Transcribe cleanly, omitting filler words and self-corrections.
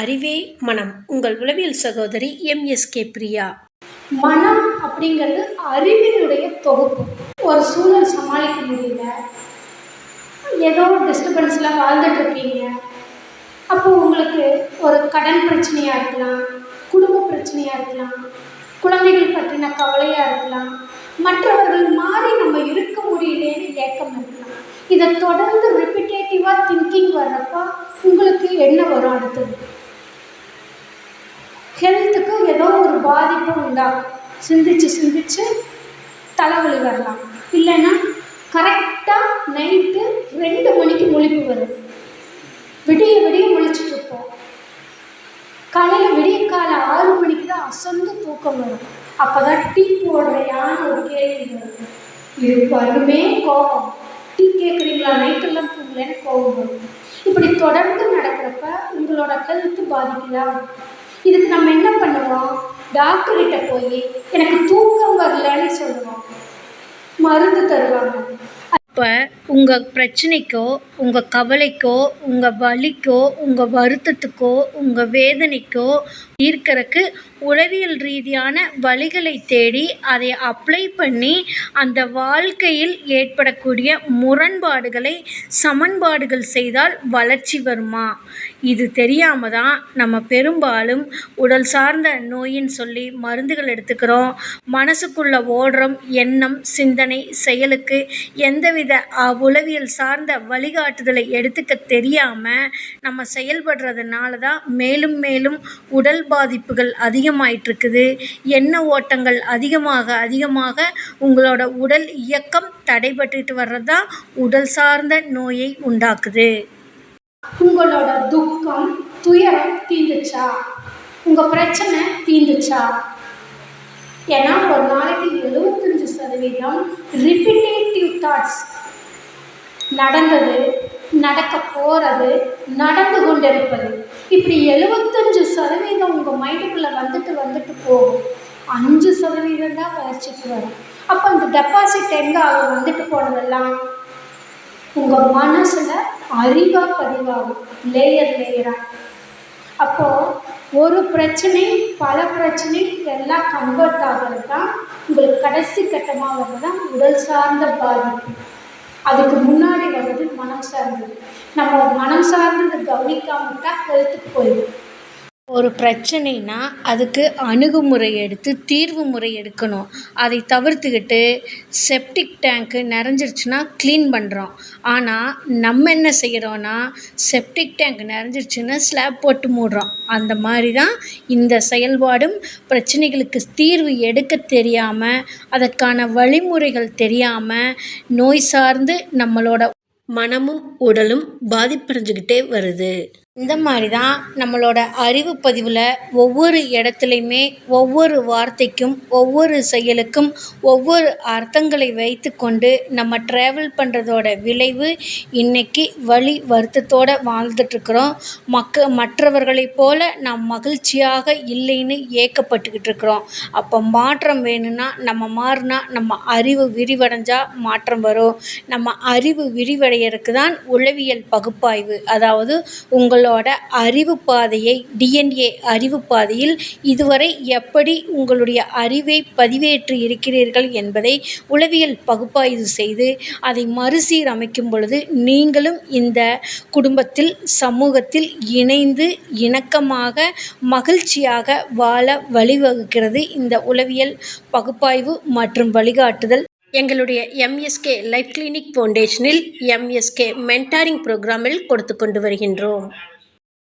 அறிவே மனம். உங்கள் உளவியல் சகோதரி எம்எஸ்கே பிரியா. மனம் அப்படிங்கிறது அறிவினுடைய தொகுப்பு. ஒரு சூழல் சமாளிக்க முடியல, ஏதோ டிஸ்டர்பன்ஸில் வாழ்ந்துட்டு இருக்கீங்க. அப்போ உங்களுக்கு ஒரு கடன் பிரச்சனையாக இருக்கலாம், குடும்ப பிரச்சனையாக இருக்கலாம், குழந்தைகள் பற்றின கவலையாக இருக்கலாம், மற்றவர்கள் மாறி நம்ம இருக்க முடியலேன்னு ஏக்கம் இருக்கலாம். இதை தொடர்ந்து ரிப்பிட்டேட்டிவாக திங்கிங் வர்றப்போ உங்களுக்கு என்ன வரும்? அடுத்தது ஹெல்த்துக்கு ஏதோ ஒரு பாதிப்பு உண்டாகும். சிந்திச்சு தலைவலி வரலாம், இல்லைன்னா கரெக்டாக நைட்டு 2 மணிக்கு முழிப்பு வரும். விடிய முழிச்சிட்டு இருப்போம். காலையில் விடியற்காலை 6 மணிக்கு தான் அசந்து தூக்கம் வரும். அப்போ தான் டீ போடுறையான்னு ஒரு கேள்வி வரும். இது வருமே கோபம். டீ கேட்குறீங்களா, நைட்டெல்லாம் தூங்கலன்னு கோபம் வரும். இப்படி தொடர்ந்து நடக்கிறப்ப உங்களோட ஹெல்த்து பாதிக்குதா? இதுக்கு நம்ம என்ன பண்ணுவோம்? டாக்டர்கிட்ட போய் எனக்கு தூக்கம் வரலன்னு சொல்லுவோம், மருந்து தருவாங்க. இப்போ உங்கள் பிரச்சனைக்கோ, உங்கள் கவலைக்கோ, உங்கள் வலிக்கோ, உங்கள் வருத்தத்துக்கோ, உங்கள் வேதனைக்கோ தீர்க்கறக்கு உளவியல் ரீதியான வழிகளை தேடி அதை அப்ளை பண்ணி அந்த வாழ்க்கையில் ஏற்படக்கூடிய முரண்பாடுகளை சமன்பாடுகள் செய்தால் வளர்ச்சி வருமா? இது தெரியாமல் தான் நம்ம பெரும்பாலும் உடல் சார்ந்த நோயின்னு சொல்லி மருந்துகள் எடுத்துக்கிறோம். மனசுக்குள்ள ஓடுறோம். எண்ணம், சிந்தனை, செயலுக்கு எந்தவித உளவியல் சார்ந்த வழிகாட்டுதலை எடுத்துக்க தெரியாமல் நம்ம செயல்படுறதுனால தான் மேலும் உடல் பாதிப்புகள் அதிகமாயிட்டிருக்குது. எண்ண ஓட்டங்கள் அதிகமாக உங்களோட உடல் இயக்கம் தடைபட்டுட்டு வர்றது தான் உடல் சார்ந்த நோயை உண்டாக்குது. உங்களோட துக்கம், துயரம் தீந்துச்சா? உங்கள் பிரச்சனை தீந்துச்சா? ஏன்னா ஒரு நாளைக்கு 75% ரிப்பிட்டேட்டிவ் தாட்ஸ், நடந்தது, நடக்க போகிறது, நடந்து கொண்டிருப்பது, இப்படி 75% உங்கள் மைண்டுக்குள்ளே வந்துட்டு போகும். 5% தான் வளர்ச்சிக்கு வரும். அப்போ அந்த டெபாசிட் எங்கே ஆகும்? வந்துட்டு போனதெல்லாம் உங்கள் மனசில் அறிவாக பதிவாகும், லேயராக. அப்போது ஒரு பிரச்சனை பல பிரச்சனை எல்லாம் கன்வெர்ட் ஆகிறது தான் உங்களுக்கு கடைசி கட்டமாக வர்றது தான் உடல் சார்ந்த பாதிப்பு. அதுக்கு முன்னாடி வர்றது மனம் சார்ந்தது. நம்ம மனம் சார்ந்தது கவனிக்காமட்டா ஹெல்த்துக்கு போயிடும். ஒரு பிரச்சனைனா அதுக்கு அணுகுமுறை எடுத்து தீர்வு முறை எடுக்கணும். அதை தவிர்த்துக்கிட்டு செப்டிக் டேங்க்கு நிறைஞ்சிருச்சுன்னா க்ளீன் பண்ணுறோம். ஆனால் நம்ம என்ன செய்கிறோன்னா, செப்டிக் டேங்க் நிறைஞ்சிருச்சுன்னா ஸ்லாப் போட்டு மூடுறோம். அந்த மாதிரி தான் இந்த செயல்பாடும். பிரச்சனைகளுக்கு தீர்வு எடுக்க தெரியாமல், அதற்கான வழிமுறைகள் தெரியாமல் நோய் சார்ந்து நம்மளோட மனமும் உடலும் பாதிப்படைஞ்சுக்கிட்டே வருது. இந்த மாதிரி தான் நம்மளோட அறிவு பதிவில் ஒவ்வொரு இடத்துலையுமே ஒவ்வொரு வார்த்தைக்கும் ஒவ்வொரு செயலுக்கும் ஒவ்வொரு அர்த்தங்களை வைத்து கொண்டு நம்ம ட்ராவல் பண்ணுறதோட விளைவு இன்றைக்கி வலி வருத்தத்தோடு வாழ்ந்துட்டுருக்குறோம். மற்றவர்களைப் போல் நாம் மகிழ்ச்சியாக இல்லைன்னு ஏக்கப்பட்டுக்கிட்டு இருக்கிறோம். அப்போ மாற்றம் வேணும்னா நம்ம மாறினா, நம்ம அறிவு விரிவடைஞ்சால் மாற்றம் வரும். நம்ம அறிவு விரிவடைகிறதுக்கு தான் உளவியல் பகுப்பாய்வு. அதாவது உங்களோட அறிவு பாதையை, DNA அறிவு பாதையில் இதுவரை எப்படி உங்களுடைய அறிவை பதிவேற்றி இருக்கிறீர்கள் என்பதை உளவியல் பகுப்பாய்வு செய்து அதை மறுசீரமைக்கும் பொழுது நீங்களும் இந்த குடும்பத்தில், சமூகத்தில் இணைந்து இணக்கமாக மகிழ்ச்சியாக வாழ வழிவகுக்கிறது இந்த உளவியல் பகுப்பாய்வு மற்றும் வழிகாட்டுதல். எங்களுடைய எம்எஸ்கே லைஃப் கிளினிக் ஃபவுண்டேஷனில் எம்எஸ்கே மென்டாரிங் ப்ரோக்ராமில் கொடுத்து கொண்டு வருகின்றோம்.